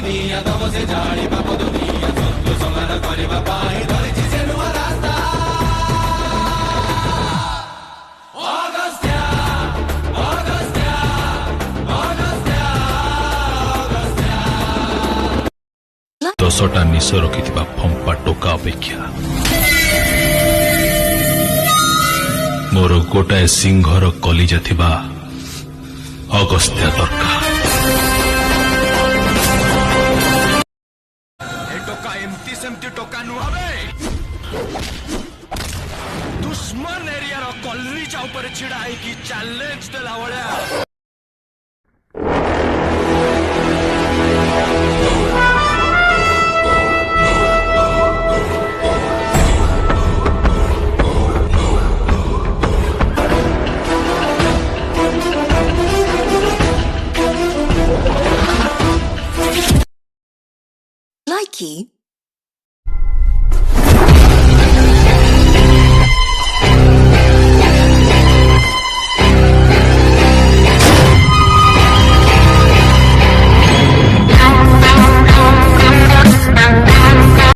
ଦୁନିଆ ତମ ସେ ଜାଣିବା ଦୁନିଆ ଶତ୍ରୁ ସମାନ କରିବା ପାଇଁ ଧରିଛି ସେ ନୂଆ ରାସ୍ତା। ଅଗସ୍ତ୍ୟା ଅଗସ୍ତ୍ୟା ଅଗସ୍ତ୍ୟା ଅଗସ୍ତ୍ୟା 10ଟା ନିଶ ରଖିଥିବା ଫମ୍ପା ଟୋକା ଅପେକ୍ଷା ମୋର ଗୋଟାଏ ସିଂହର କଲିଜା ଥିବା ଅଗସ୍ତ୍ୟା ଦରକାର। टोका एमती सेमती टोका नुहे दुश्मन एरिया कलरीचा ऊपर छिड़ा है कि चैलेंज देला भलिया। Likey